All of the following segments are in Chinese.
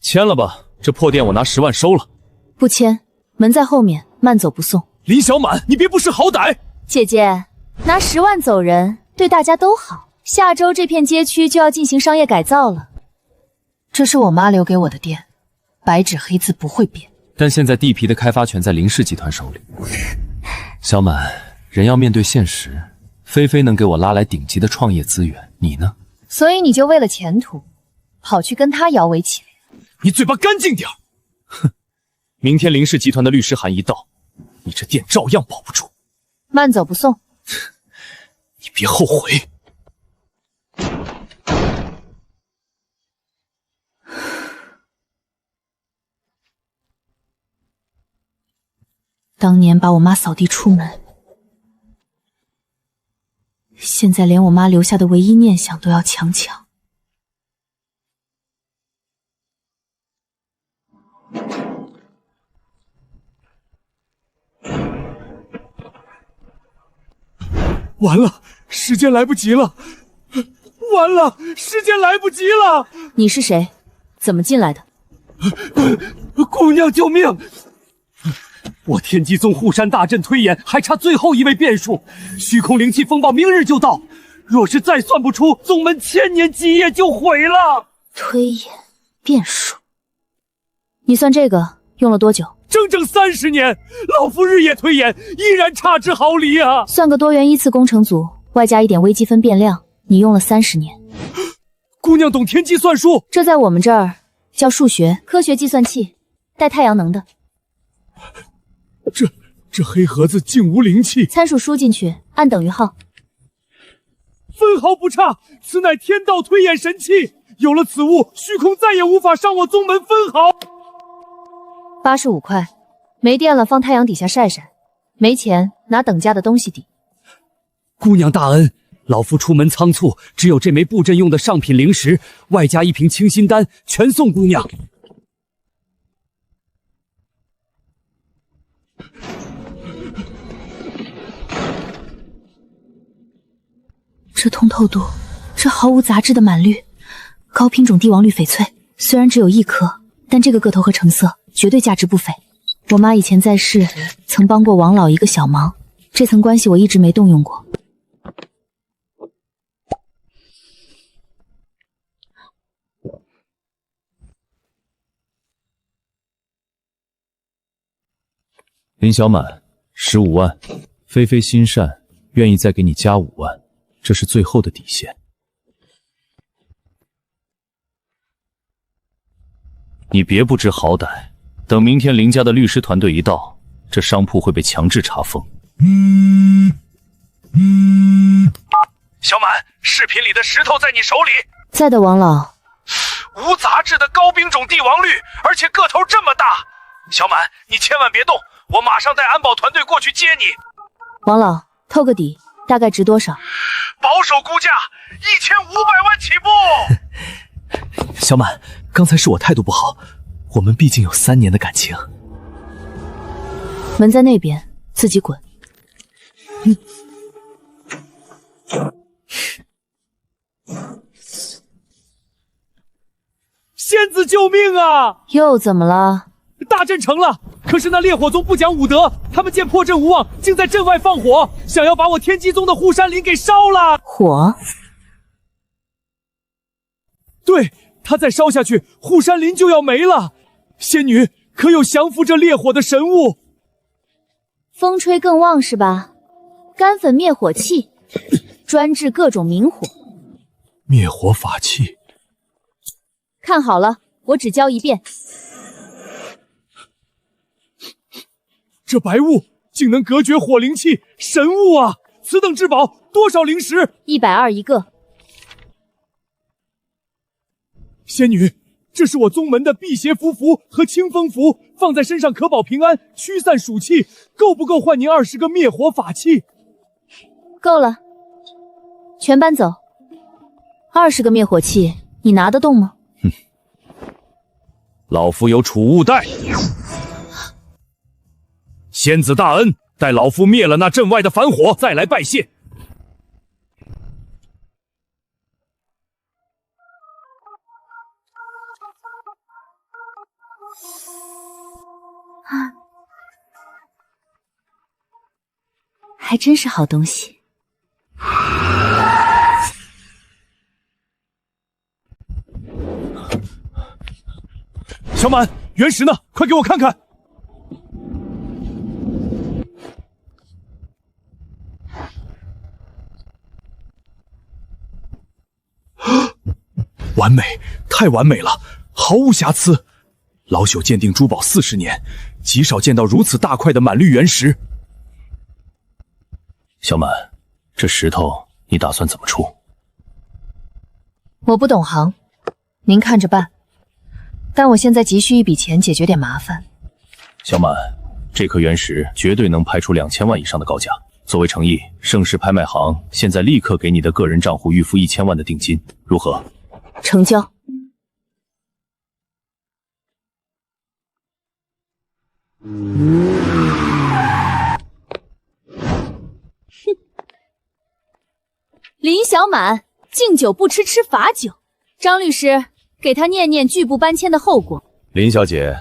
签了吧，这破店我拿10万收了。不签，门在后面，慢走不送。林小满，你别不识好歹！姐姐，拿10万走人，对大家都好。下周这片街区就要进行商业改造了。这是我妈留给我的店，白纸黑字不会变。但现在地皮的开发权在林氏集团手里。小满，人要面对现实，菲菲能给我拉来顶级的创业资源，你呢？所以你就为了前途，跑去跟他摇尾乞怜？你嘴巴干净点！哼，明天林氏集团的律师函一到，你这店照样保不住。慢走不送。你别后悔。当年把我妈扫地出门，现在连我妈留下的唯一念想都要强抢。完了，时间来不及了！完了，时间来不及了！你是谁？怎么进来的？姑娘救命！我天机宗护山大阵推演还差最后一位变数，虚空灵气风暴明日就到，若是再算不出，宗门1000年基业就毁了。推演变数，你算这个用了多久？整整30年，老夫日夜推演，依然差之毫厘啊！算个多元依次工程组，外加一点微积分变量，你用了30年。姑娘懂天机算术，这在我们这儿叫数学科学计算器，带太阳能的。这黑盒子竟无灵气，参数输进去，按等于号，分毫不差。此乃天道推演神器，有了此物，虚空再也无法伤我宗门分毫。85块，没电了放太阳底下晒晒，没钱拿等价的东西抵。姑娘大恩，老夫出门仓促，只有这枚布阵用的上品灵石，外加1瓶清心丹，全送姑娘。这通透度，这毫无杂质的满绿，高品种帝王绿翡翠，虽然只有1颗，但这个个头和成色绝对价值不菲。我妈以前在世曾帮过王老一个小忙，这层关系我一直没动用过。林小满，15万，菲菲心善，愿意再给你加5万，这是最后的底线。你别不知好歹，等明天林家的律师团队一到，这商铺会被强制查封。小满，视频里的石头在你手里。在的，王老。无杂质的高冰种帝王绿，而且个头这么大。小满，你千万别动，我马上带安保团队过去接你。王老，透个底，大概值多少？保守估价1500万起步。小满，刚才是我态度不好，我们毕竟有3年的感情。门在那边，自己滚。仙子救命啊！又怎么了？大阵成了，可是那烈火宗不讲武德，他们见破阵无望，竟在阵外放火，想要把我天机宗的护山林给烧了。火？对，他再烧下去，护山林就要没了。仙女，可有降服这烈火的神物？风吹更旺是吧？干粉灭火器，专治各种明火。灭火法器。看好了，我只教一遍。这白雾竟能隔绝火灵气，神物啊！此等至宝，多少灵石？120一个。仙女，这是我宗门的辟邪符和清风符，放在身上可保平安，驱散暑气，够不够换您20个灭火法器？够了，全搬走。20个灭火器，你拿得动吗？哼，老夫有储物袋。仙子大恩，待老夫灭了那阵外的反火，再来拜谢。还真是好东西。小满，原石呢？快给我看看！完美，太完美了，毫无瑕疵。老朽鉴定珠宝40年，极少见到如此大块的满绿原石。小满，这石头你打算怎么出？我不懂行，您看着办。但我现在急需一笔钱解决点麻烦。小满，这颗原石绝对能拍出2000万以上的高价。作为诚意，盛世拍卖行现在立刻给你的个人账户预付1000万的定金，如何？成交。林小满，敬酒不吃吃罚酒。张律师，给他念念拒不搬迁的后果。林小姐，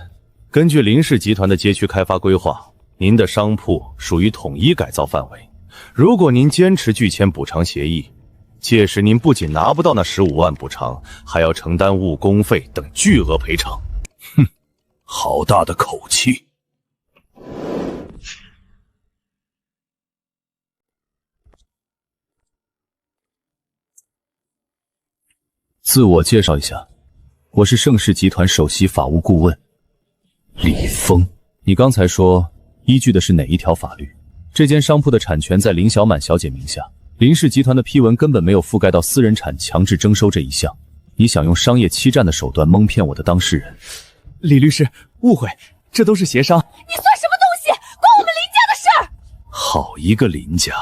根据林氏集团的街区开发规划，您的商铺属于统一改造范围。如果您坚持拒签补偿协议，届时您不仅拿不到那15万补偿，还要承担误工费等巨额赔偿。哼，好大的口气！自我介绍一下，我是盛世集团首席法务顾问李峰。你刚才说依据的是哪一条法律？这间商铺的产权在林小满小姐名下，林氏集团的批文根本没有覆盖到私人产强制征收这一项。你想用商业欺诈的手段蒙骗我的当事人？李律师，误会，这都是协商。你算什么东西？关我们林家的事儿！好一个林家！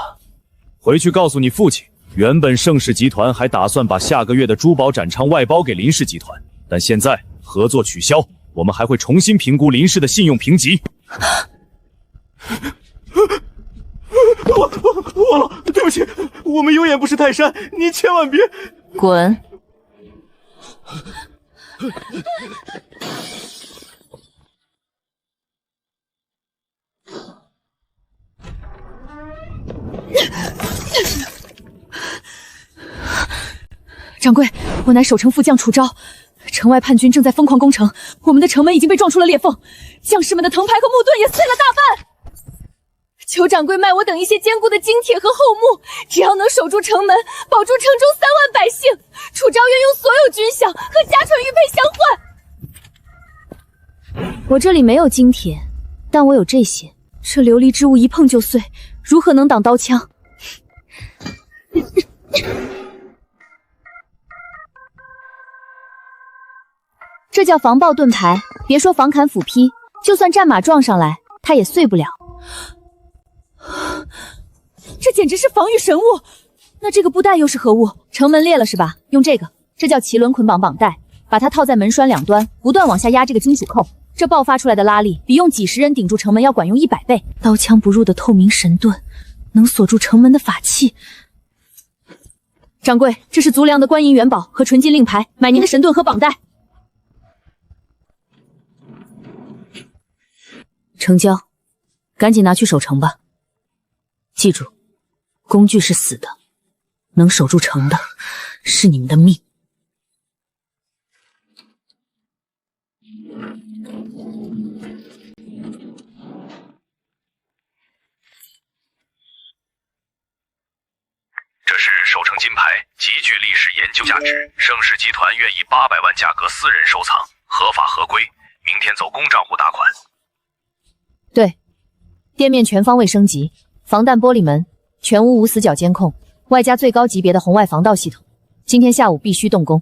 回去告诉你父亲，原本盛世集团还打算把下个月的珠宝展场外包给林氏集团，但现在合作取消，我们还会重新评估林氏的信用评级。忘了，对不起，我们有眼不识泰山，你千万别滚！掌柜，我乃守城副将楚昭，城外叛军正在疯狂攻城，我们的城门已经被撞出了裂缝，将士们的藤牌和木盾也碎了大半。求掌柜卖我等一些坚固的金铁和厚木，只要能守住城门，保住城中3万百姓，楚昭愿用所有军饷和家传玉佩相换。我这里没有金铁，但我有这些，这琉璃之物一碰就碎，如何能挡刀枪？这叫防爆盾牌，别说防砍斧劈，就算战马撞上来，它也碎不了。这简直是防御神物！那这个布带又是何物？城门裂了是吧？用这个，这叫麒麟捆绑绑带，把它套在门栓两端，不断往下压这个金属扣，这爆发出来的拉力比用几十人顶住城门要管用100倍。刀枪不入的透明神盾，能锁住城门的法器。掌柜，这是足粮的观音元宝和纯金令牌，买您的神盾和绑带。成交，赶紧拿去守城吧。记住，工具是死的，能守住城的是你们的命。这是守城金牌，极具历史研究价值，盛世集团愿以800万价格私人收藏，合法合规，明天走公账户打款。对，店面全方位升级，防弹玻璃门，全屋无死角监控，外加最高级别的红外防盗系统。今天下午必须动工。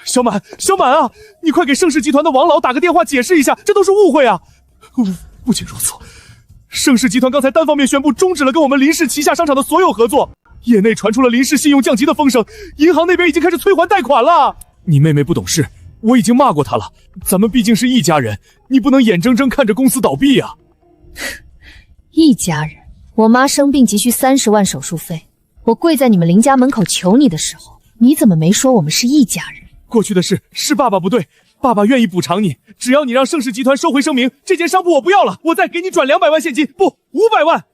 小满啊，你快给盛世集团的王老打个电话解释一下，这都是误会啊！不仅如此，盛世集团刚才单方面宣布终止了跟我们林氏旗下商场的所有合作，业内传出了林氏信用降级的风声，银行那边已经开始催还贷款了。你妹妹不懂事，我已经骂过她了，咱们毕竟是一家人，你不能眼睁睁看着公司倒闭啊！一家人，我妈生病急需30万手术费，我跪在你们林家门口求你的时候，你怎么没说我们是一家人？过去的事是爸爸不对，爸爸愿意补偿你，只要你让盛世集团收回声明，这件商铺我不要了，我再给你转200万现金，不，500万。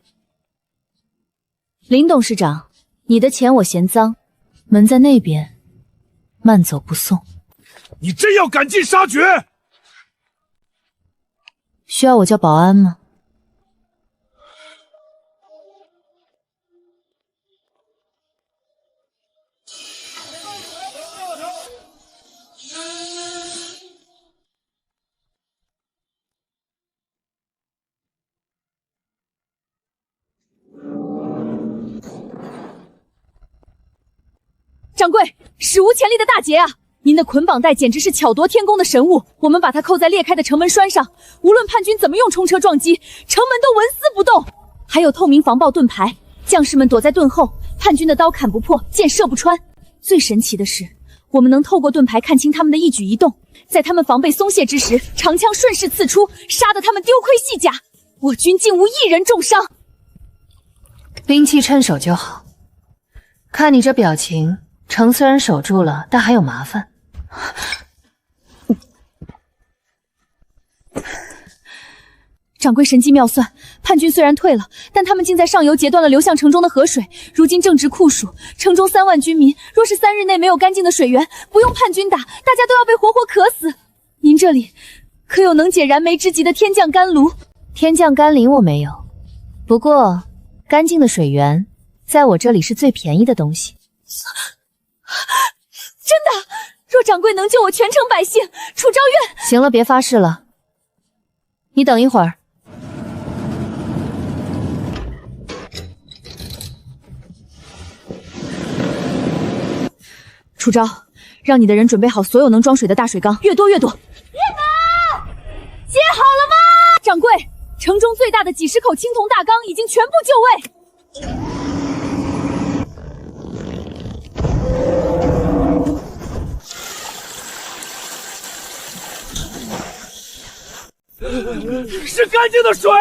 林董事长，你的钱我嫌脏，门在那边，慢走不送。你真要赶尽杀绝？需要我叫保安吗？掌柜，史无前例的大劫啊！您的捆绑带简直是巧夺天工的神物，我们把它扣在裂开的城门栓上，无论叛军怎么用冲车撞击，城门都纹丝不动。还有透明防爆盾牌，将士们躲在盾后，叛军的刀砍不破，箭射不穿。最神奇的是，我们能透过盾牌看清他们的一举一动，在他们防备松懈之时，长枪顺势刺出，杀得他们丢盔弃甲。我军竟无一人重伤。兵器趁手就好。看你这表情，城虽然守住了，但还有麻烦。掌柜神机妙算，叛军虽然退了，但他们竟在上游截断了流向城中的河水，如今正值酷暑，城中3万军民，若是3日内没有干净的水源，不用叛军打，大家都要被活活渴死。您这里可有能解燃眉之急的天降甘露？天降甘霖我没有，不过干净的水源在我这里是最便宜的东西。真的？若掌柜能救我全城百姓，楚昭愿……行了，别发誓了，你等一会儿。楚昭，让你的人准备好所有能装水的大水缸，越多越多。人们，接好了吗？掌柜，城中最大的几十口青铜大缸已经全部就位。是干净的水。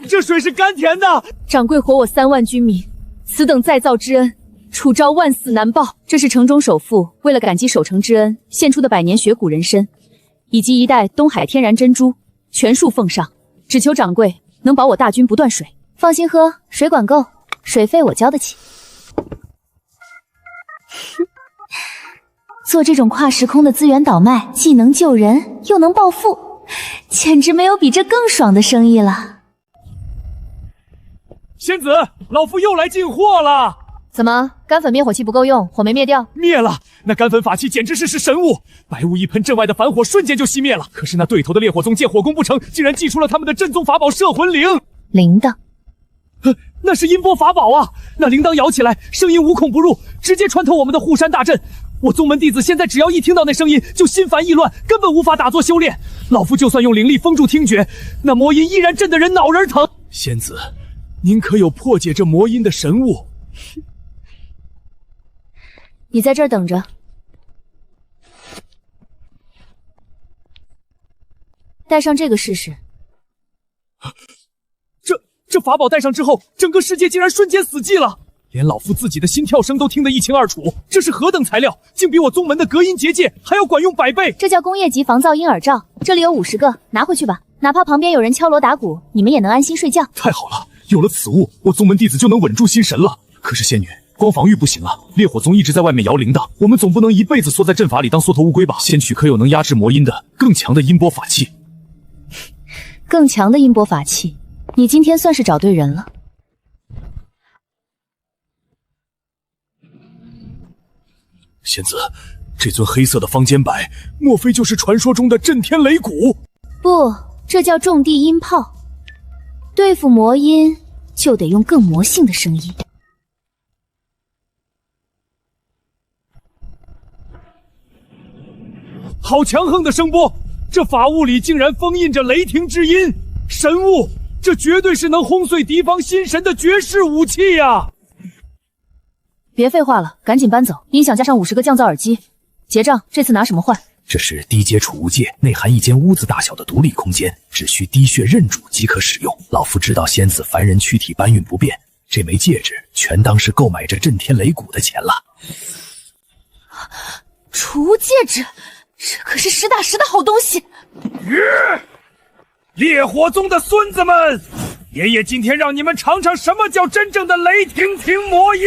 这水是甘甜的。掌柜活我3万军民，此等再造之恩，楚昭万死难报。这是城中首富为了感激守城之恩献出的100年雪谷人参，以及1袋东海天然珍珠，全数奉上，只求掌柜能保我大军不断水。放心喝，水管够，水费我交得起。做这种跨时空的资源倒卖，既能救人，又能暴富，简直没有比这更爽的生意了。仙子，老夫又来进货了。怎么，干粉灭火器不够用，火没灭掉？灭了！那干粉法器简直是神物，白雾一喷，阵外的反火瞬间就熄灭了。可是那对头的烈火宗见火攻不成，竟然祭出了他们的镇宗法宝摄魂铃。铃铛，那是音波法宝啊！那铃铛摇起来，声音无孔不入，直接穿透我们的护山大阵。我宗门弟子现在只要一听到那声音，就心烦意乱，根本无法打坐修炼。老夫就算用灵力封住听觉，那魔音依然震得人脑仁疼。仙子，您可有破解这魔音的神物？你在这儿等着。带上这个试试。这法宝带上之后，整个世界竟然瞬间死寂了，连老夫自己的心跳声都听得一清二楚。这是何等材料，竟比我宗门的隔音结界还要管用100倍。这叫工业级防噪音耳罩，这里有50个，拿回去吧。哪怕旁边有人敲锣打鼓，你们也能安心睡觉。太好了，有了此物，我宗门弟子就能稳住心神了。可是仙女，光防御不行啊，烈火宗一直在外面摇铃铛，我们总不能一辈子缩在阵法里当缩头乌龟吧？仙曲可有能压制魔音的更强的音波法器？更强的音波法器，你今天算是找对人了。仙子，这尊黑色的方尖柏，莫非就是传说中的震天擂鼓？不，这叫重地音炮。对付魔音，就得用更魔性的声音。好强横的声波！这法物里竟然封印着雷霆之音，神物！这绝对是能轰碎敌方心神的绝世武器呀！别废话了，赶紧搬走！音响加上50个降噪耳机。结账，这次拿什么换？这是低阶储物戒，内含一间屋子大小的独立空间，只需滴血认主即可使用。老夫知道仙子凡人躯体搬运不便，这枚戒指全当是购买这震天擂鼓的钱了。储物戒指，这可是实打实的好东西。烈火宗的孙子们，爷爷今天让你们尝尝什么叫真正的雷霆庭魔印。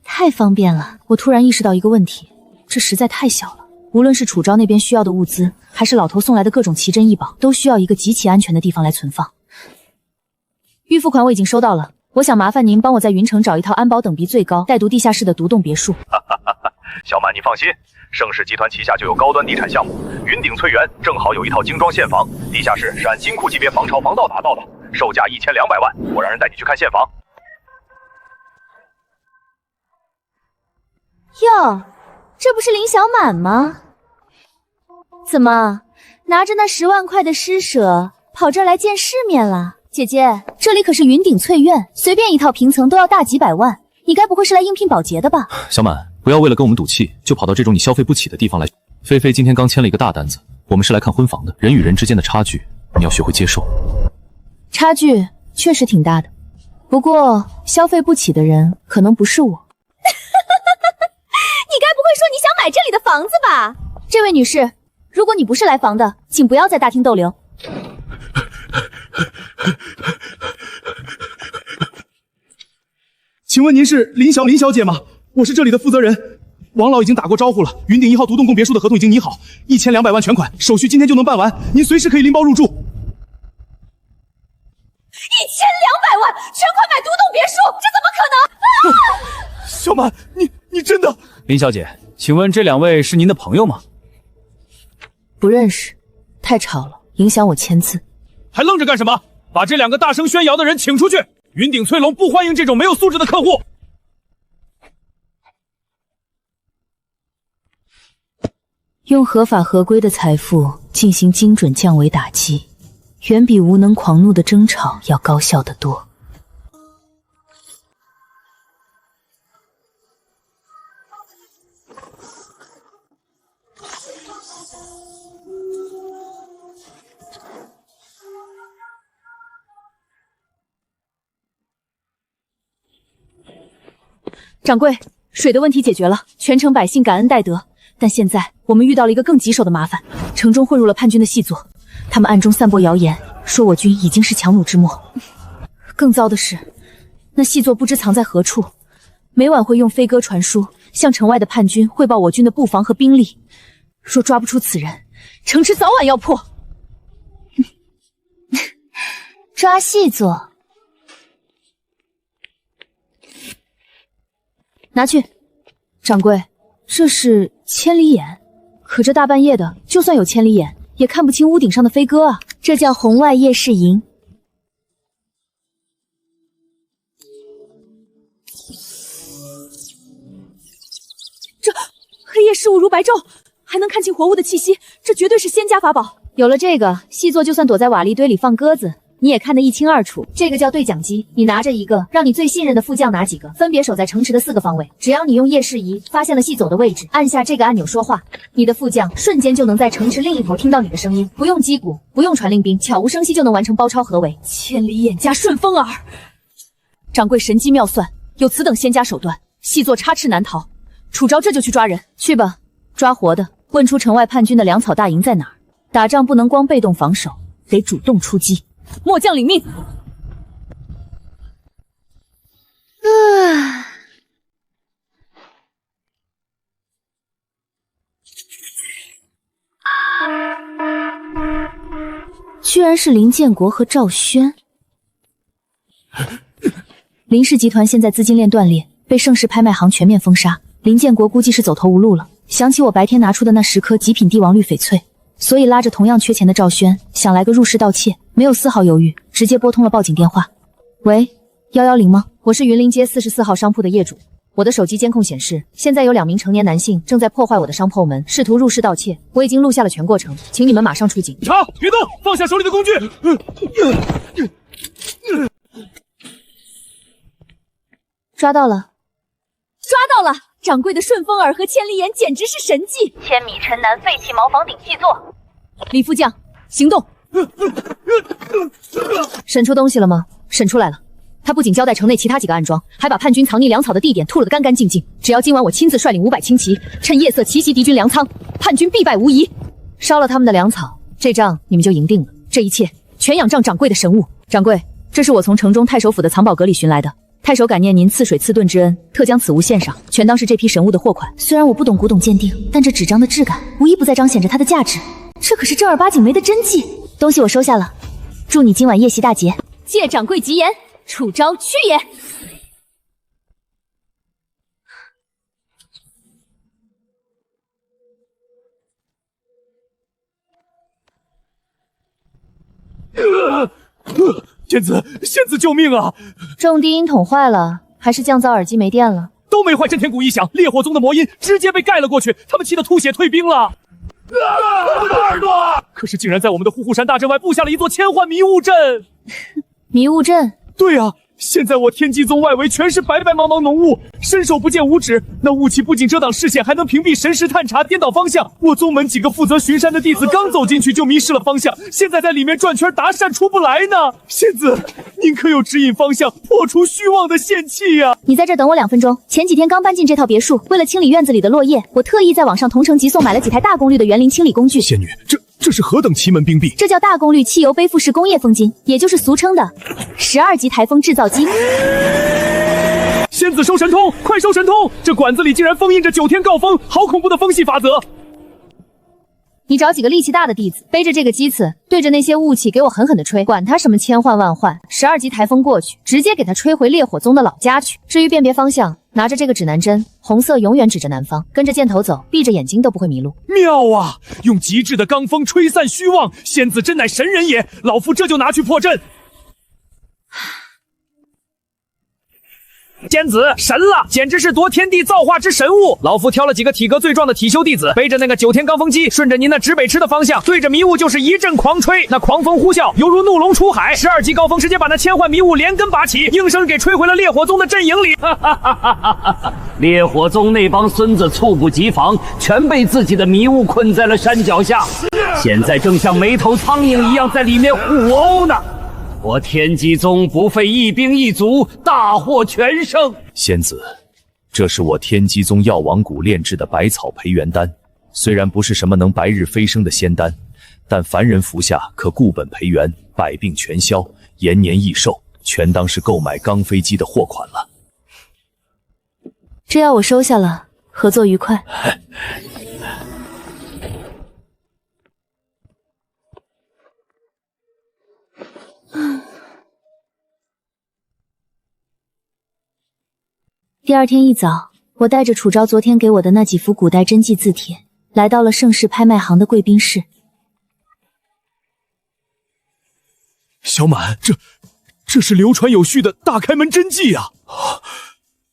太方便了！我突然意识到一个问题，这实在太小了。无论是楚昭那边需要的物资，还是老头送来的各种奇珍异宝，都需要一个极其安全的地方来存放。预付款我已经收到了，我想麻烦您帮我在云城找一套安保等级最高、带毒地下室的独栋别墅。小满，你放心，盛世集团旗下就有高端地产项目，云顶翠园正好有一套精装现房，地下室是按金库级别防潮防盗打造的，售价1200万，我让人带你去看现房。哟，这不是林小满吗？怎么拿着那10万块的施舍跑这儿来见世面了？姐姐，这里可是云顶翠苑，随便一套平层都要大几百万，你该不会是来应聘保洁的吧？小满，不要为了跟我们赌气，就跑到这种你消费不起的地方来。菲菲今天刚签了一个大单子，我们是来看婚房的，人与人之间的差距，你要学会接受。差距确实挺大的，不过消费不起的人可能不是我。你该不会说你想买这里的房子吧？这位女士，如果你不是来房的，请不要在大厅逗留。请问您是林小姐吗？我是这里的负责人，王老已经打过招呼了。云顶1号独栋共别墅的合同已经拟好，1200万全款，手续今天就能办完，您随时可以拎包入住。1200万全款买独栋别墅，这怎么可能？啊！小满，你真的？林小姐，请问这2位是您的朋友吗？不认识，太吵了，影响我签字。还愣着干什么？把这2个大声宣谣的人请出去！云顶翠龙不欢迎这种没有素质的客户。用合法合规的财富进行精准降维打击，远比无能狂怒的争吵要高效得多。掌柜，水的问题解决了，全城百姓感恩戴德。但现在我们遇到了一个更棘手的麻烦，城中混入了叛军的细作，他们暗中散播谣言，说我军已经是强弩之末。更糟的是，那细作不知藏在何处，每晚会用飞鸽传书向城外的叛军汇报我军的布防和兵力。若抓不出此人，城池早晚要破。抓细作，拿去。掌柜，这是千里眼，可这大半夜的，就算有千里眼，也看不清屋顶上的飞鸽啊。这叫红外夜视萤。这黑夜视物如白昼，还能看清活物的气息，这绝对是仙家法宝。有了这个，细作就算躲在瓦砾堆里放鸽子，你也看得一清二楚。这个叫对讲机，你拿着一个，让你最信任的副将拿几个，分别守在城池的4个方位。只要你用夜视仪发现了细走的位置，按下这个按钮说话，你的副将瞬间就能在城池另一头听到你的声音，不用击鼓，不用传令兵，悄无声息就能完成包抄合围。千里眼加顺风耳，掌柜神机妙算，有此等仙家手段，细作插翅难逃。楚昭这就去抓人，去吧，抓活的，问出城外叛军的粮草大营在哪儿。打仗不能光被动防守，得主动出击。末将领命。居然是林建国和赵轩。林氏集团现在资金链断裂，被盛世拍卖行全面封杀。林建国估计是走投无路了，想起我白天拿出的那10颗极品帝王绿翡翠，所以拉着同样缺钱的赵轩，想来个入室盗窃，没有丝毫犹豫，直接拨通了报警电话。喂，110吗？我是云林街44号商铺的业主，我的手机监控显示，现在有2名成年男性正在破坏我的商铺门，试图入室盗窃。我已经录下了全过程，请你们马上出警。查，别动，放下手里的工具。抓到了，抓到了！掌柜的顺风耳和千里眼简直是神技，千米沉南废弃茅房顶细作。李副将，行动！审出东西了吗？审出来了。他不仅交代城内其他几个暗桩，还把叛军藏匿粮草的地点吐了个干干净净。只要今晚我亲自率领500轻骑，趁夜色奇袭敌军粮仓，叛军必败无疑。烧了他们的粮草，这仗你们就赢定了。这一切全仰仗掌柜的神物。掌柜，这是我从城中太守府的藏宝阁里寻来的。太守感念您赐水赐盾之恩，特将此物献上，全当是这批神物的货款。虽然我不懂古董鉴定，但这纸张的质感无一不在彰显着它的价值。这可是正儿八经没的真迹，东西我收下了。祝你今晚夜袭大捷。借掌柜吉言，楚招去也。仙子救命啊！重低音筒坏了，还是降噪耳机没电了？都没坏，震天鼓一响，烈火宗的魔音直接被盖了过去，他们气得吐血退兵了。我的耳朵！可是竟然在我们的户户山大阵外布下了一座千幻迷雾阵。迷雾阵？对啊，现在我天机宗外围全是白白茫茫浓雾，伸手不见五指。那雾气不仅遮挡视线，还能屏蔽神识探查，颠倒方向。我宗门几个负责巡山的弟子刚走进去就迷失了方向，现在在里面转圈搭讪出不来呢。仙子，您可有指引方向、破除虚妄的陷气呀？你在这等我2分钟。前几天刚搬进这套别墅，为了清理院子里的落叶，我特意在网上同城急送买了几台大功率的园林清理工具。仙女，这是何等奇门兵弊？这叫大功率汽油背负式工业风机，也就是俗称的12级台风制造机。仙子收神通，快收神通！这管子里竟然封印着9天诰风，好恐怖的风系法则！你找几个力气大的弟子，背着这个机子，对着那些雾气给我狠狠的吹，管他什么千换万换，12级台风过去，直接给他吹回烈火宗的老家去。至于辨别方向，拿着这个指南针，红色永远指着南方，跟着箭头走，闭着眼睛都不会迷路。妙啊！用极致的罡风吹散虚妄，仙子真乃神人也！老夫这就拿去破阵。仙子神了，简直是夺天地造化之神物！老夫挑了几个体格最壮的体修弟子，背着那个9天罡风机，顺着您那指北池的方向，对着迷雾就是一阵狂吹，那狂风呼啸，犹如怒龙出海，12级高峰直接把那千幻迷雾连根拔起，应声给吹回了烈火宗的阵营里。烈火宗那帮孙子猝不及防，全被自己的迷雾困在了山脚下，现在正像没头苍蝇一样在里面互殴呢。我天机宗不费一兵一卒，大获全胜。仙子，这是我天机宗药王谷炼制的百草培元丹，虽然不是什么能白日飞升的仙丹，但凡人服下可固本培元，百病全消，延年益寿，全当是购买钢飞机的货款了。这药我收下了，合作愉快。第二天一早，我带着楚昭昨天给我的那几幅古代真迹字帖，来到了盛世拍卖行的贵宾室。小满，这是流传有序的大开门真迹啊！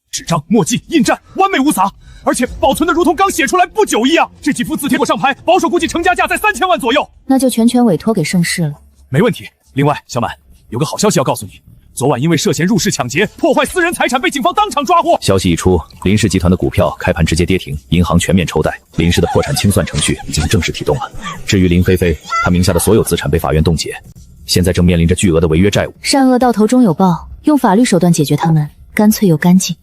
纸张、墨迹、印蘸，完美无瑕，而且保存的如同刚写出来不久一样。这几幅字帖我上拍，保守估计成家价在3000万左右。那就全权委托给盛世了。没问题。另外，小满，有个好消息要告诉你。昨晚因为涉嫌入室抢劫，破坏私人财产，被警方当场抓获。消息一出，林氏集团的股票开盘直接跌停，银行全面抽贷，林氏的破产清算程序已经正式启动了。至于林菲菲，她名下的所有资产被法院冻结，现在正面临着巨额的违约债务。善恶到头终有报，用法律手段解决他们，干脆又干净。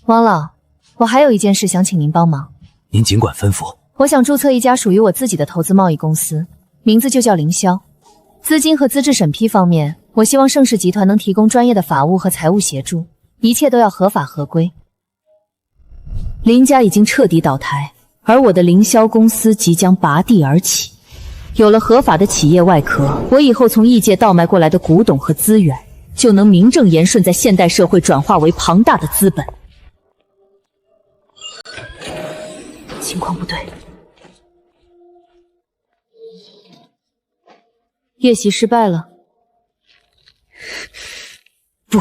王老，我还有一件事想请您帮忙。您尽管吩咐。我想注册一家属于我自己的投资贸易公司，名字就叫凌霄。资金和资质审批方面，我希望盛世集团能提供专业的法务和财务协助，一切都要合法合规。林家已经彻底倒台，而我的凌霄公司即将拔地而起。有了合法的企业外壳，我以后从异界倒卖过来的古董和资源，就能名正言顺在现代社会转化为庞大的资本。情况不对。夜袭失败了。不，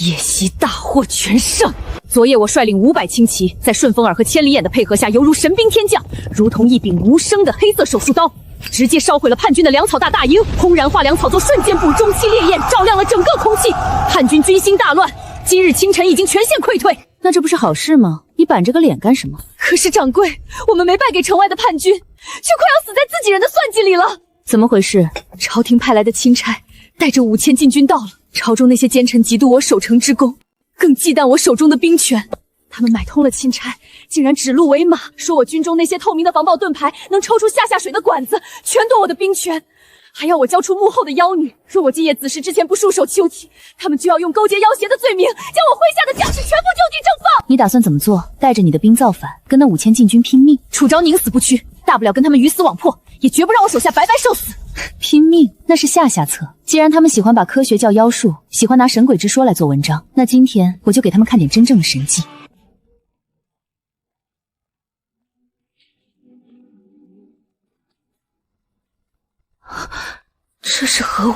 夜袭大获全胜。昨夜我率领500轻骑，在顺风耳和千里眼的配合下，犹如神兵天降，如同一柄无声的黑色手术刀，直接烧毁了叛军的粮草大营，轰然化粮草作瞬间补中期烈焰，照亮了整个空气。叛军军心大乱，今日清晨已经全线溃退。那这不是好事吗？你板着个脸干什么？可是掌柜，我们没败给城外的叛军，却快要死在自己人的算计里了。怎么回事？朝廷派来的钦差带着5000禁军到了，朝中那些奸臣嫉妒我守城之功，更忌惮我手中的兵权。他们买通了钦差，竟然指鹿为马，说我军中那些透明的防暴盾牌能抽出下水的管子，全夺我的兵权。还要我交出幕后的妖女，若我继业子时之前不束手求擒，他们就要用勾结要挟的罪名，将我麾下的将士全部就地正放。你打算怎么做？带着你的兵造反，跟那5000禁军拼命？楚昭宁死不屈，大不了跟他们鱼死网破，也绝不让我手下白白受死。拼命那是下策。既然他们喜欢把科学叫妖术，喜欢拿神鬼之说来做文章，那今天我就给他们看点真正的神迹。这是何物？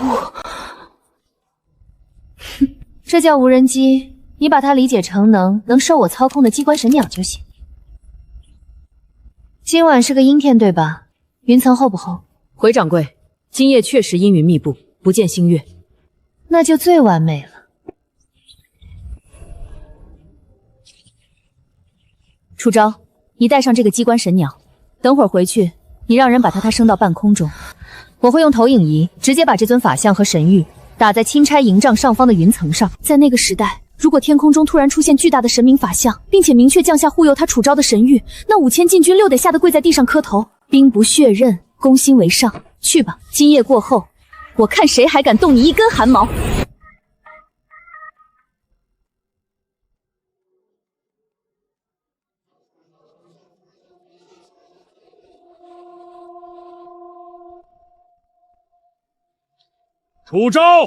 这叫无人机，你把它理解成能受我操控的机关神鸟就行。今晚是个阴天对吧？云层厚不厚？回掌柜，今夜确实阴云密布，不见星月。那就最完美了。楚昭，你带上这个机关神鸟，等会儿回去，你让人把它升到半空中。我会用投影仪直接把这尊法像和神谕打在钦差营帐上方的云层上。在那个时代，如果天空中突然出现巨大的神明法像，并且明确降下护佑他楚昭的神谕，那5000禁军溜得吓得跪在地上磕头。兵不血刃，攻心为上。去吧，今夜过后，我看谁还敢动你一根汗毛。楚昭，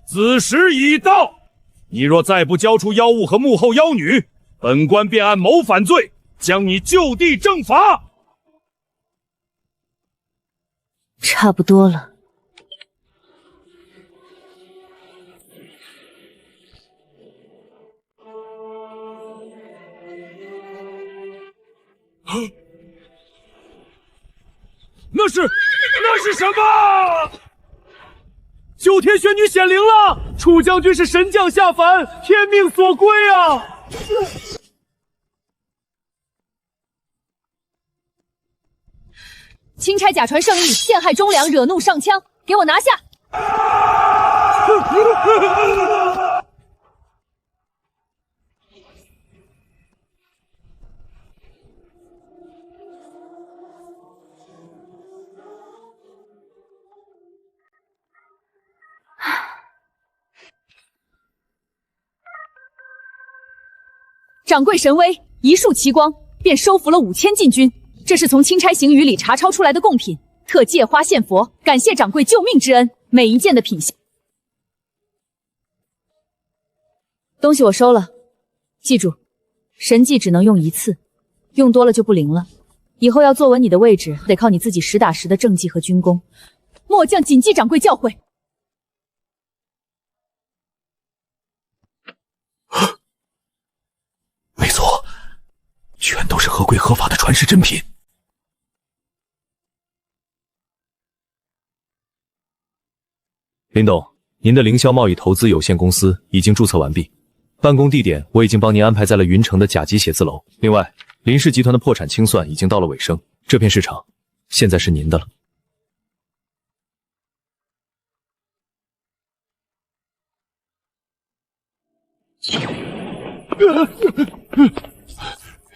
子时已到，你若再不交出妖物和幕后妖女，本官便按谋反罪将你就地正法。差不多了。那是什么？九天玄女显灵了！楚将军是神将下凡，天命所归啊！钦差假传圣意，陷害忠良，惹怒上枪，给我拿下！掌柜神威，一束奇光便收服了5000禁军。这是从钦差行语里查抄出来的贡品，特借花献佛，感谢掌柜救命之恩。每一件的品相，东西我收了。记住，神技只能用一次，用多了就不灵了。以后要坐稳你的位置，得靠你自己实打实的政绩和军功。末将谨记掌柜教诲。没错，全都是合规合法的传世珍品。林董，您的凌霄贸易投资有限公司已经注册完毕，办公地点我已经帮您安排在了云城的甲级写字楼。另外，林氏集团的破产清算已经到了尾声，这片市场现在是您的了。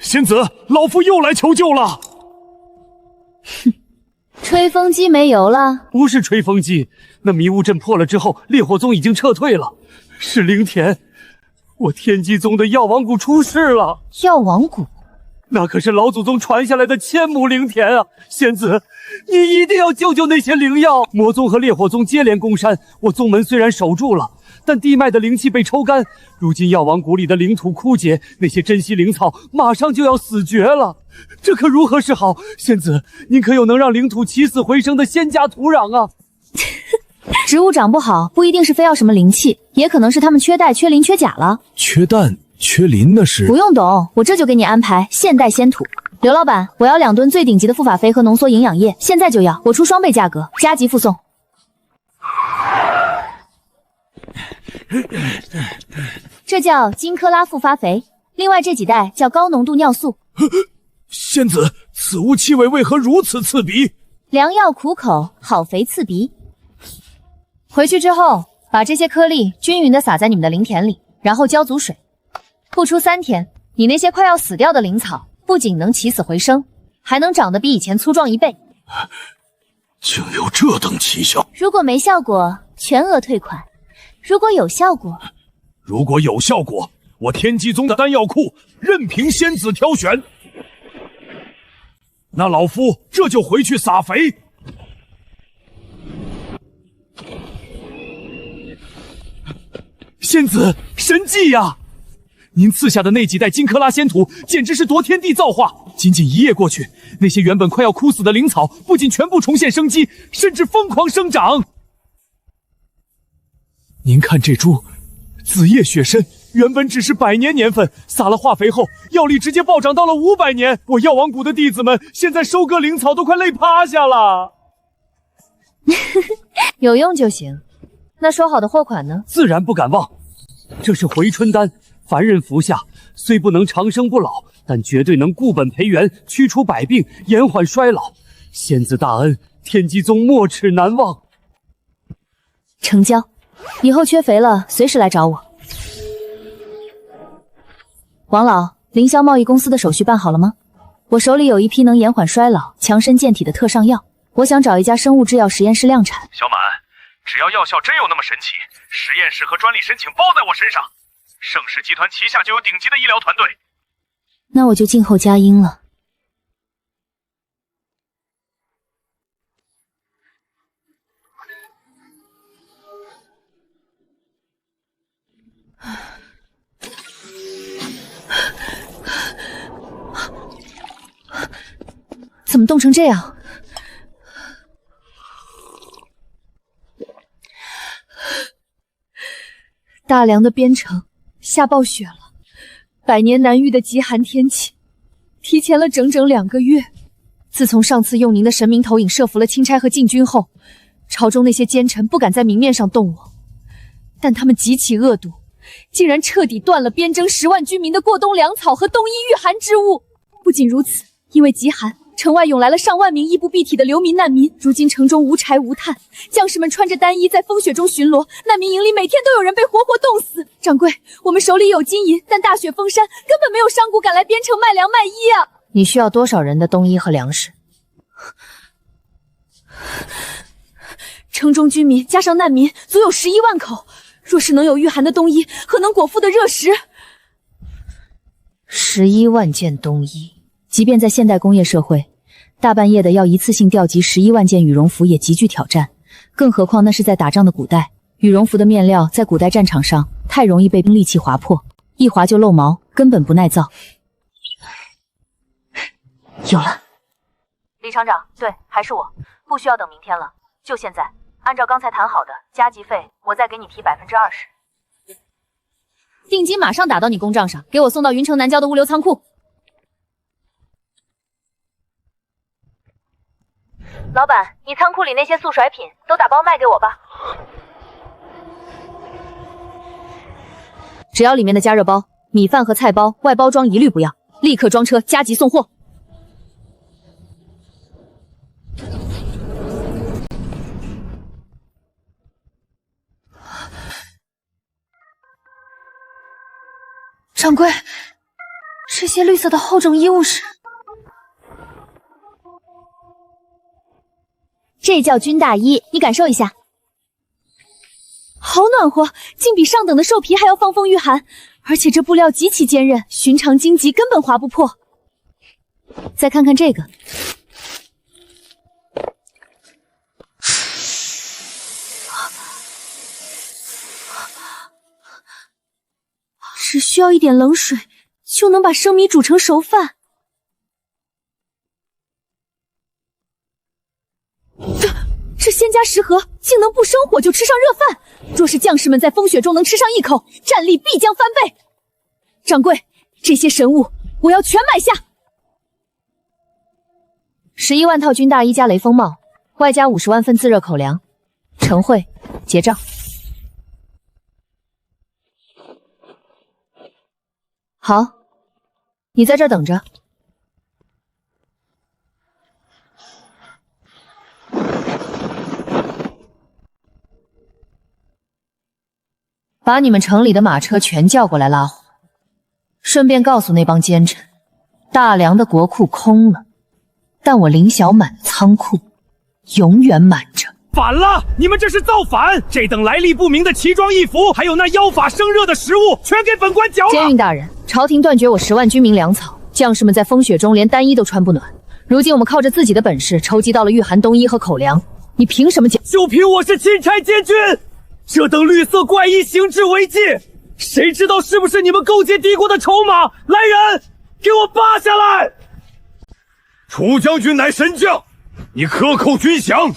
仙子，老夫又来求救了。哼，吹风机没油了？不是吹风机，那迷雾阵破了之后，烈火宗已经撤退了。是灵田，我天机宗的药王谷出事了。药王谷？那可是老祖宗传下来的千亩灵田啊！仙子，你一定要救救那些灵药。魔宗和烈火宗接连攻山，我宗门虽然守住了，但地脉的灵气被抽干，如今药王谷里的灵土枯竭，那些珍稀灵草马上就要死绝了，这可如何是好？仙子，您可有能让灵土起死回生的仙家土壤啊？植物长不好，不一定是非要什么灵气，也可能是他们缺钙、缺磷、缺钾了。缺氮、缺磷那是？不用懂，我这就给你安排现代仙土。刘老板，我要2吨最顶级的复法肥和浓缩营养液，现在就要，我出双倍价格，加急附送。这叫金科拉复发肥，另外这几袋叫高浓度尿素。仙子，此物气味为何如此刺鼻？良药苦口，好肥刺鼻。回去之后，把这些颗粒均匀的撒在你们的灵田里，然后浇足水。不出3天，你那些快要死掉的灵草不仅能起死回生，还能长得比以前粗壮1倍。竟有这等奇效！如果没效果，全额退款；如果有效果，我天机宗的丹药库任凭仙子挑选。那老夫这就回去撒肥。仙子，神迹呀！您赐下的那几袋金克拉仙土，简直是夺天地造化。仅仅1夜过去，那些原本快要枯死的灵草，不仅全部重现生机，甚至疯狂生长。您看这株紫叶雪参，原本只是100年年份，撒了化肥后，药力直接暴涨到了500年。我药王谷的弟子们现在收割灵草都快累趴下了。有用就行。那说好的货款呢？自然不敢忘。这是回春丹，凡人服下，虽不能长生不老，但绝对能固本培元，驱除百病，延缓衰老。仙子大恩，天机宗没齿难忘。成交，以后缺肥了随时来找我。王老，凌霄贸易公司的手续办好了吗？我手里有一批能延缓衰老、强身健体的特上药，我想找一家生物制药实验室量产。小满，只要药效真有那么神奇，实验室和专利申请包在我身上。盛世集团旗下就有顶级的医疗团队。那我就静候佳音了。怎么冻成这样？大梁的边城下暴雪了，100年难遇的极寒天气，提前了整整2个月。自从上次用您的神明投影设伏了钦差和禁军后，朝中那些奸臣不敢在明面上动我，但他们极其恶毒，竟然彻底断了边征10万居民的过冬粮草和冬衣御寒之物。不仅如此，因为极寒，城外涌来了上万名衣不蔽体的流民难民，如今城中无柴无炭，将士们穿着单衣在风雪中巡逻，难民营里每天都有人被活活冻死。掌柜，我们手里有金银，但大雪封山，根本没有商贾敢来边城卖粮卖衣啊！你需要多少人的冬衣和粮食？城中居民加上难民，足有11万口。若是能有御寒的冬衣和能果腹的热食，11万件冬衣。即便在现代工业社会，大半夜的要一次性调集11万件羽绒服也极具挑战，更何况那是在打仗的古代，羽绒服的面料在古代战场上太容易被利器划破，一划就漏毛，根本不耐造。有了，李厂长，对，还是我，不需要等明天了，就现在，按照刚才谈好的加急费，我再给你提20%。定金马上打到你公账上，给我送到云城南郊的物流仓库。老板，你仓库里那些速甩品都打包卖给我吧。只要里面的加热包、米饭和菜包外包装一律不要，立刻装车加急送货。掌柜，这些绿色的厚重衣物是？这叫军大衣，你感受一下，好暖和，竟比上等的兽皮还要防风御寒，而且这布料极其坚韧，寻常荆棘根本划不破。再看看这个，只需要一点冷水，就能把生米煮成熟饭。这仙家食盒竟能不生火就吃上热饭，若是将士们在风雪中能吃上一口，战力必将翻倍。掌柜，这些神物我要全买下。11万套军大衣加雷锋帽，外加50万份自热口粮。陈慧，结账。好，你在这儿等着。把你们城里的马车全叫过来拉货，顺便告诉那帮奸臣，大梁的国库空了，但我林小满的仓库永远满着。反了！你们这是造反！这等来历不明的奇装异服，还有那妖法生热的食物，全给本官嚼了！监运大人，朝廷断绝我10万军民粮草，将士们在风雪中连单衣都穿不暖。如今我们靠着自己的本事筹集到了御寒冬衣和口粮，你凭什么讲？就凭我是钦差监军，这等绿色怪异行至违禁，谁知道是不是你们勾结敌国的筹码？来人，给我扒下来！楚将军乃神将，你克扣军饷，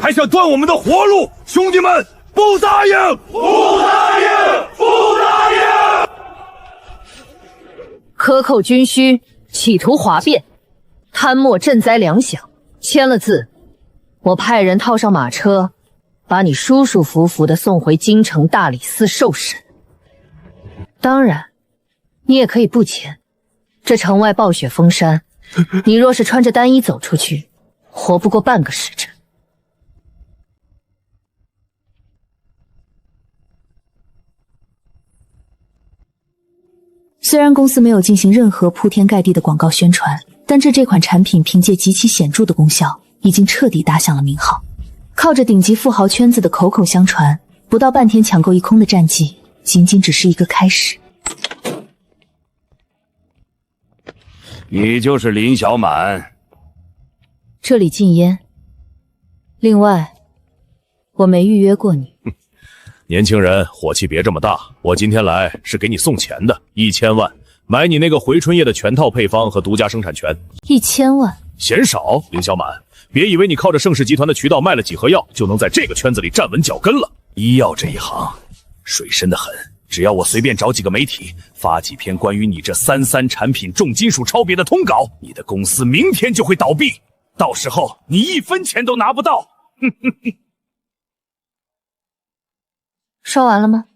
还想断我们的活路？兄弟们，不答应！不答应！不答应！克扣军需，企图哗变，贪墨赈灾粮饷，签了字，我派人套上马车，把你舒舒服服的送回京城大理寺受审。当然，你也可以不签。这城外暴雪封山，你若是穿着单衣走出去，活不过半个时辰。虽然公司没有进行任何铺天盖地的广告宣传，但这款产品凭借极其显著的功效，已经彻底打响了名号。靠着顶级富豪圈子的口口相传，不到半天抢购一空的战绩，仅仅只是一个开始。你就是林小满。这里禁烟。另外，我没预约过你。年轻人，火气别这么大。我今天来是给你送钱的，1000万，买你那个回春液的全套配方和独家生产权。1000万？嫌少，林小满，别以为你靠着盛世集团的渠道卖了几盒药，就能在这个圈子里站稳脚跟了。医药这一行，水深得很。只要我随便找几个媒体，发几篇关于你这33产品重金属超别的通稿，你的公司明天就会倒闭，到时候你1分钱都拿不到。说完了吗？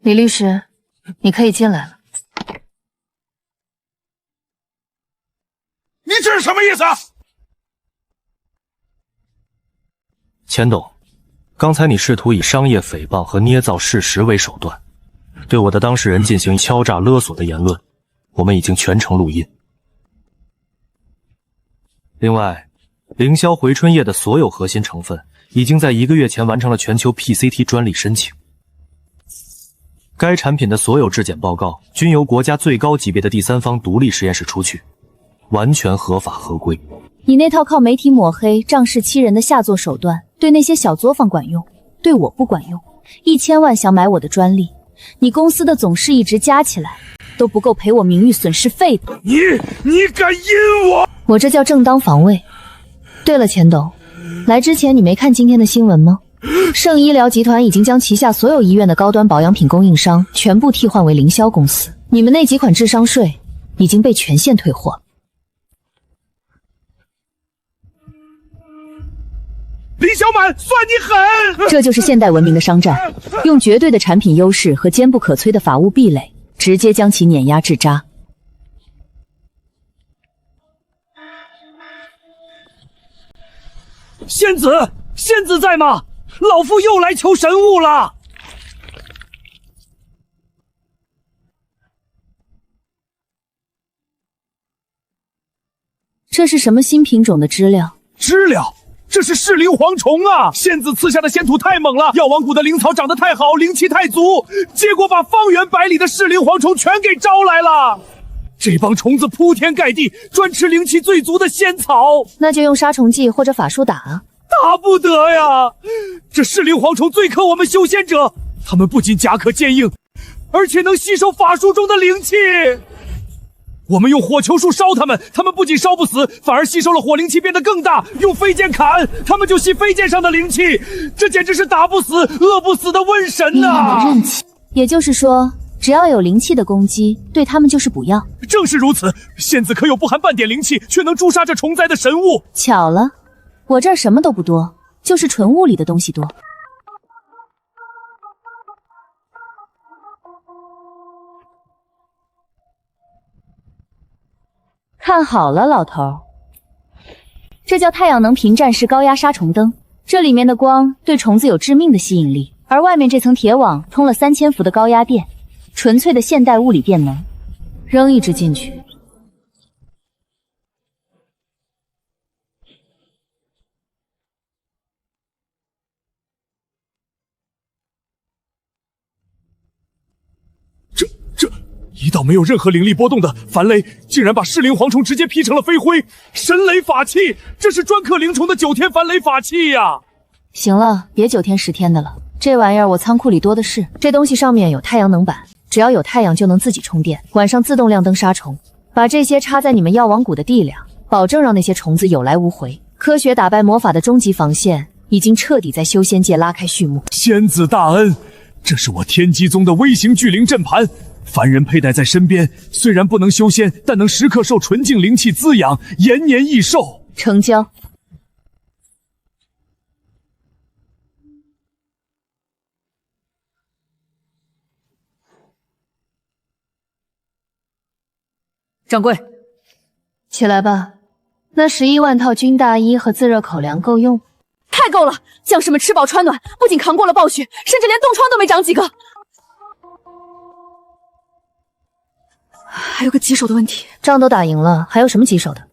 李律师，你可以进来了。你这是什么意思？钱董，刚才你试图以商业诽谤和捏造事实为手段，对我的当事人进行敲诈勒索的言论，我们已经全程录音。另外，凌霄回春液的所有核心成分已经在1个月前完成了全球 PCT 专利申请。该产品的所有质检报告均由国家最高级别的第三方独立实验室出具，完全合法合规。你那套靠媒体抹黑、仗势欺人的下作手段，对那些小作坊管用，对我不管用。1000万想买我的专利，你公司的总市一直加起来都不够赔我名誉损失费的。你敢阴我？我这叫正当防卫。对了，钱董，来之前你没看今天的新闻吗？盛医疗集团已经将旗下所有医院的高端保养品供应商全部替换为凌霄公司，你们那几款智商税已经被全线退货。林小满，算你狠！这就是现代文明的商战，用绝对的产品优势和坚不可摧的法务壁垒，直接将其碾压至渣。仙子，仙子在吗？老夫又来求神物了。这是什么新品种的知了？知了，这是噬灵蝗虫啊！仙子赐下的仙土太猛了，药王谷的灵草长得太好，灵气太足，结果把方圆百里的噬灵蝗虫全给招来了。这帮虫子铺天盖地，专吃灵气最足的仙草。那就用杀虫剂或者法术打啊！打不得呀！这噬灵蝗虫最克我们修仙者，它们不仅甲壳坚硬，而且能吸收法术中的灵气。我们用火球术烧它们，它们不仅烧不死，反而吸收了火灵气变得更大。用飞剑砍，它们就吸飞剑上的灵气，这简直是打不死、饿不死的瘟神呐！刃气，也就是说，只要有灵气的攻击，对他们就是补药。正是如此，仙子可有不含半点灵气，却能诛杀这虫灾的神物？巧了，我这儿什么都不多，就是纯物理的东西多。看好了，老头，这叫太阳能屏战式高压杀虫灯。这里面的光对虫子有致命的吸引力，而外面这层铁网通了3000伏的高压电，纯粹的现代物理电能。扔一只进去，这一道没有任何灵力波动的凡雷，竟然把噬灵蝗虫直接劈成了飞灰！神雷法器，这是专克灵虫的9天凡雷法器呀！行了，别9天10天的了，这玩意儿我仓库里多的是。这东西上面有太阳能板，只要有太阳就能自己充电，晚上自动亮灯杀虫。把这些插在你们药王谷的地梁，保证让那些虫子有来无回。科学打败魔法的终极防线，已经彻底在修仙界拉开序幕。仙子大恩，这是我天机宗的微型巨灵阵盘，凡人佩戴在身边，虽然不能修仙，但能时刻受纯净灵气滋养，延年益寿。成交。掌柜，起来吧，那11万套军大衣和自热口粮够用？太够了！将士们吃饱穿暖，不仅扛过了暴雪，甚至连冻疮都没长几个。还有个棘手的问题，仗都打赢了，还有什么棘手的？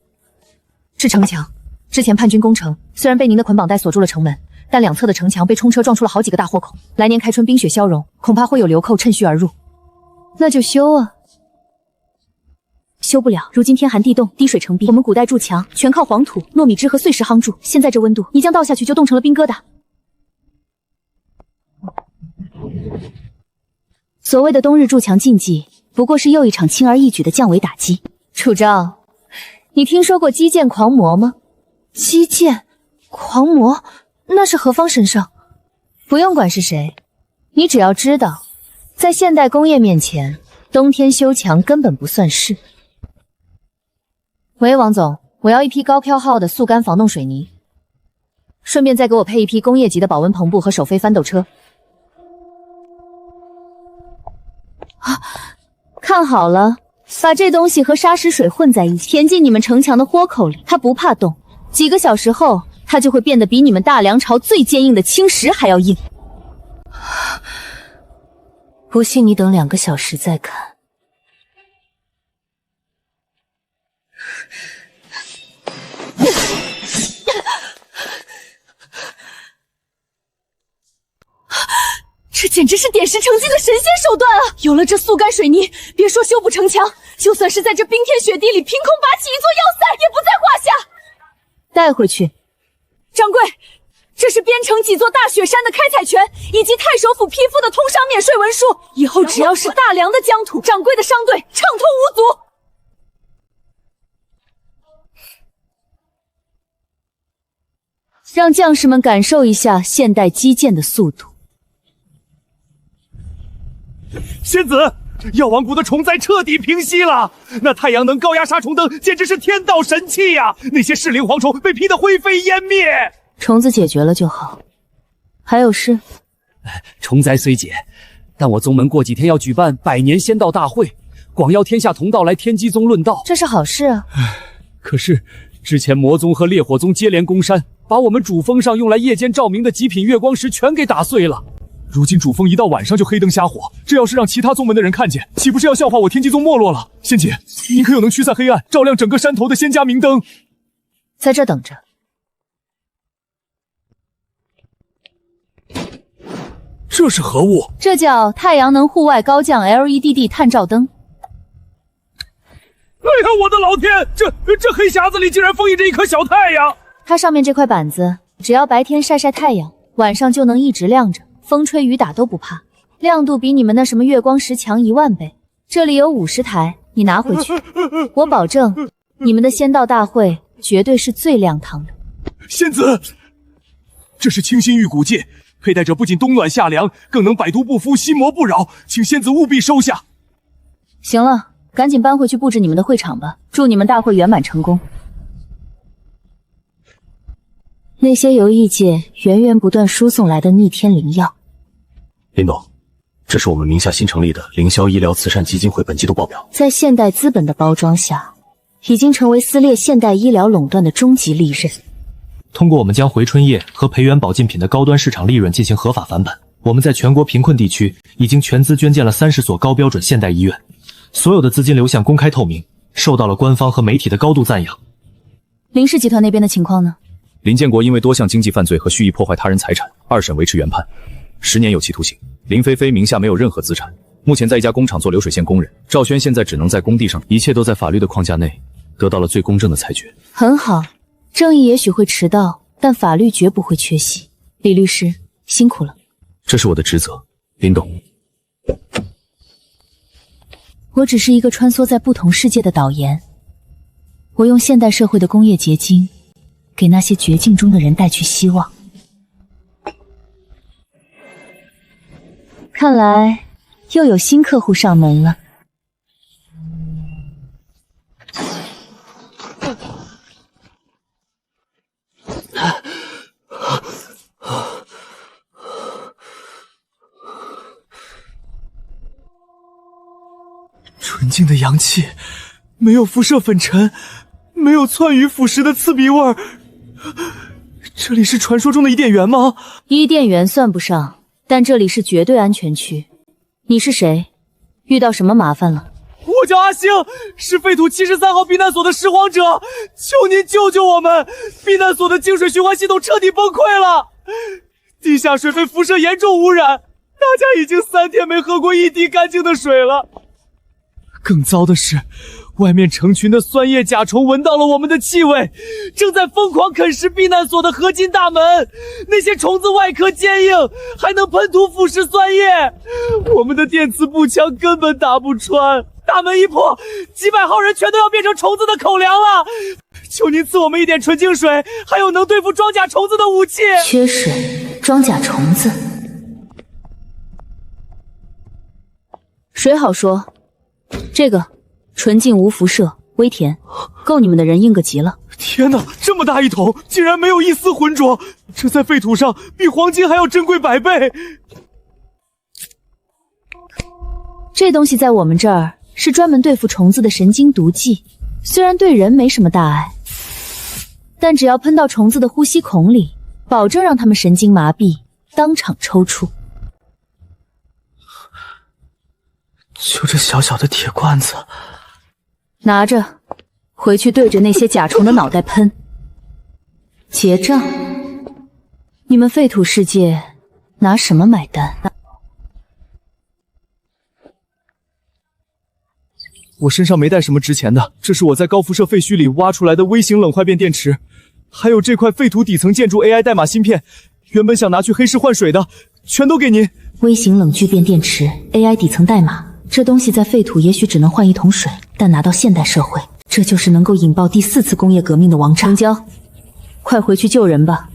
是城墙。之前叛军攻城，虽然被您的捆绑带锁住了城门，但两侧的城墙被冲车撞出了好几个大豁口。来年开春冰雪消融，恐怕会有流寇趁虚而入。那就修啊。修不了，如今天寒地冻，滴水成冰。我们古代筑墙全靠黄土、糯米汁和碎石夯筑，现在这温度，泥浆倒下去就冻成了冰疙瘩。所谓的冬日筑墙禁忌，不过是又一场轻而易举的降维打击。楚昭，你听说过击剑狂魔吗？击剑狂魔，那是何方神圣？不用管是谁，你只要知道，在现代工业面前，冬天修墙根本不算事。喂，王总，我要一批高飘耗的速干防冻水泥，顺便再给我配一批工业级的保温篷布和手飞翻斗车。啊，看好了，把这东西和沙石水混在一起，填进你们城墙的豁口里，它不怕冻，几个小时后，它就会变得比你们大梁朝最坚硬的青石还要硬。不信你等2个小时再看。这简直是点石成金的神仙手段啊！有了这速干水泥，别说修补城墙，就算是在这冰天雪地里凭空拔起一座要塞，也不在话下。带回去。掌柜，这是编成几座大雪山的开采权，以及太守府批复的通商免税文书。以后只要是大梁的疆土，掌柜的商队畅通无阻。让将士们感受一下现代击剑的速度。仙子，药王谷的虫灾彻底平息了，那太阳能高压杀虫灯简直是天道神器呀！那些噬灵蝗虫被劈得灰飞烟灭。虫子解决了就好。还有事？虫灾虽解，但我宗门过几天要举办100年仙道大会，广邀天下同道来天机宗论道。这是好事啊。可是之前魔宗和烈火宗接连攻山，把我们主峰上用来夜间照明的极品月光石全给打碎了。如今主峰一到晚上就黑灯瞎火，这要是让其他宗门的人看见，岂不是要笑话我天机宗没落了？仙姐，你可有能驱散黑暗，照亮整个山头的仙家明灯？在这等着。这是何物？这叫太阳能户外高降 LED 探照灯。哎呀，我的老天！这黑匣子里竟然封印着一颗小太阳！它上面这块板子，只要白天晒晒太阳，晚上就能一直亮着，风吹雨打都不怕，亮度比你们那什么月光石强10000倍。这里有50台，你拿回去，我保证你们的仙道大会绝对是最亮堂的。仙子，这是清心玉骨戒，佩戴者不仅冬暖夏凉，更能百毒不敷，心魔不扰，请仙子务必收下。行了，赶紧搬回去布置你们的会场吧，祝你们大会圆满成功。那些由异界源源不断输送来的逆天灵药。林董，这是我们名下新成立的凌霄医疗慈善基金会本季度报表。在现代资本的包装下，已经成为撕裂现代医疗垄断的终极利刃。通过我们将回春液和培元保健品的高端市场利润进行合法返本，我们在全国贫困地区已经全资捐建了30所高标准现代医院，所有的资金流向公开透明，受到了官方和媒体的高度赞扬。林氏集团那边的情况呢？林建国因为多项经济犯罪和蓄意破坏他人财产，2审维持原判，10年有期徒刑。林菲菲名下没有任何资产，目前在一家工厂做流水线工人。赵轩现在只能在工地上，一切都在法律的框架内，得到了最公正的裁决。很好，正义也许会迟到，但法律绝不会缺席。李律师，辛苦了。这是我的职责，林董。我只是一个穿梭在不同世界的导言，我用现代社会的工业结晶，给那些绝境中的人带去希望。看来又有新客户上门了。纯净的阳气，没有辐射粉尘，没有窜雨腐蚀的刺鼻味儿。这里是传说中的伊甸园吗？伊甸园算不上，但这里是绝对安全区。你是谁？遇到什么麻烦了？我叫阿星，是废土73号避难所的拾荒者，求您救救我们！避难所的净水循环系统彻底崩溃了，地下水被辐射严重污染，大家已经3天没喝过一滴干净的水了。更糟的是，外面成群的酸液甲虫闻到了我们的气味，正在疯狂啃食避难所的合金大门。那些虫子外壳坚硬，还能喷吐腐蚀酸液，我们的电磁步枪根本打不穿。大门一破，几百号人全都要变成虫子的口粮了。求您赐我们一点纯净水，还有能对付装甲虫子的武器。缺水，装甲虫子，水好说。这个纯净无辐射，微甜，够你们的人硬个极了。天哪，这么大一桶，竟然没有一丝浑浊，这在废土上比黄金还要珍贵100倍。这东西在我们这儿是专门对付虫子的神经毒剂，虽然对人没什么大碍，但只要喷到虫子的呼吸孔里，保证让他们神经麻痹，当场抽搐。就这小小的铁罐子，拿着，回去对着那些甲虫的脑袋喷。结账，你们废土世界拿什么买单？我身上没带什么值钱的，这是我在高辐射废墟里挖出来的微型冷坏变电池，还有这块废土底层建筑 AI 代码芯片，原本想拿去黑市换水的，全都给您。微型冷聚变电池 AI 底层代码，这东西在废土也许只能换1桶水，但拿到现代社会，这就是能够引爆第4次工业革命的王炸。成交，快回去救人吧。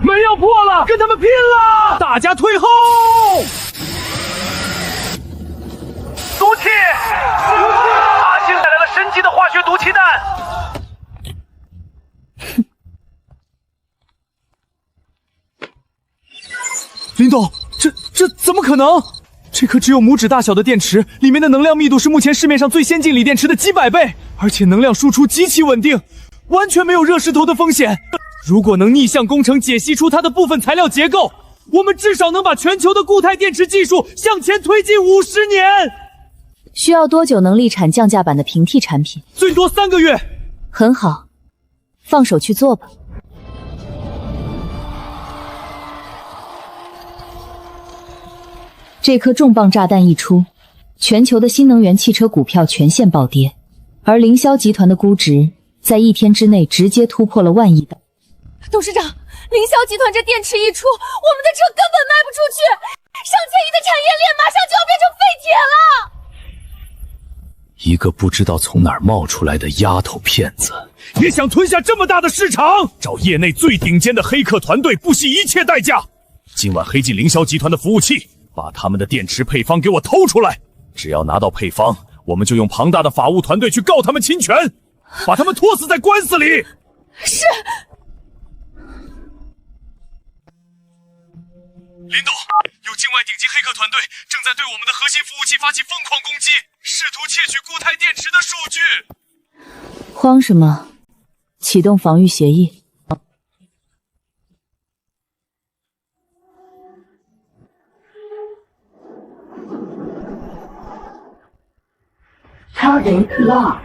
门要破了，跟他们拼了！大家退后！毒气！阿星带来了神奇的化学毒气弹。林董，这怎么可能？这颗只有拇指大小的电池，里面的能量密度是目前市面上最先进锂电池的几百倍，而且能量输出极其稳定，完全没有热石头的风险。如果能逆向工程解析出它的部分材料结构，我们至少能把全球的固态电池技术向前推进50年。需要多久能力产降价版的平替产品？最多3个月。很好，放手去做吧。这颗重磅炸弹一出，全球的新能源汽车股票全线暴跌，而凌霄集团的估值在1天之内直接突破了1万亿的。董事长，凌霄集团这电池一出，我们的车根本卖不出去，上千亿的产业链马上就要变成废铁了。一个不知道从哪儿冒出来的丫头片子，也想吞下这么大的市场？找业内最顶尖的黑客团队，不惜一切代价，今晚黑进凌霄集团的服务器，把他们的电池配方给我偷出来。只要拿到配方，我们就用庞大的法务团队去告他们侵权，把他们拖死在官司里。是。林董，有境境外顶级黑客团队正在对我们的核心服务器发起疯狂攻击，试图窃取固态电池的数据。慌什么？启动防御协议。Target lock。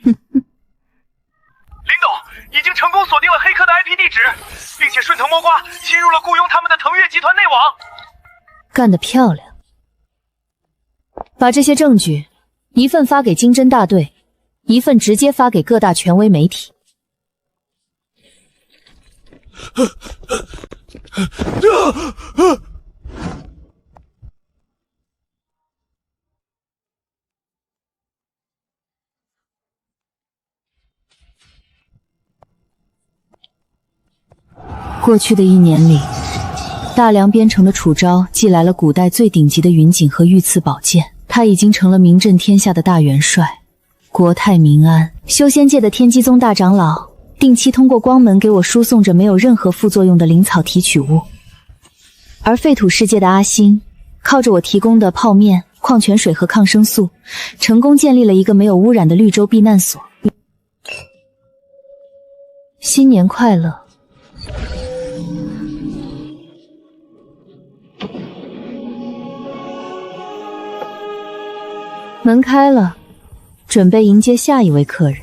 林董已经成功锁定了黑客的 IP 地址，并且顺藤摸瓜侵入了雇佣他们的腾越集团内网。干得漂亮！把这些证据，一份发给经侦大队，一份直接发给各大权威媒体。过去的1年里，大梁边城的楚昭寄来了古代最顶级的云锦和御赐宝剑，他已经成了名震天下的大元帅，国泰民安。修仙界的天机宗大长老定期通过光门给我输送着没有任何副作用的灵草提取物，而废土世界的阿星靠着我提供的泡面、矿泉水和抗生素，成功建立了一个没有污染的绿洲避难所。新年快乐！门开了，准备迎接下一位客人。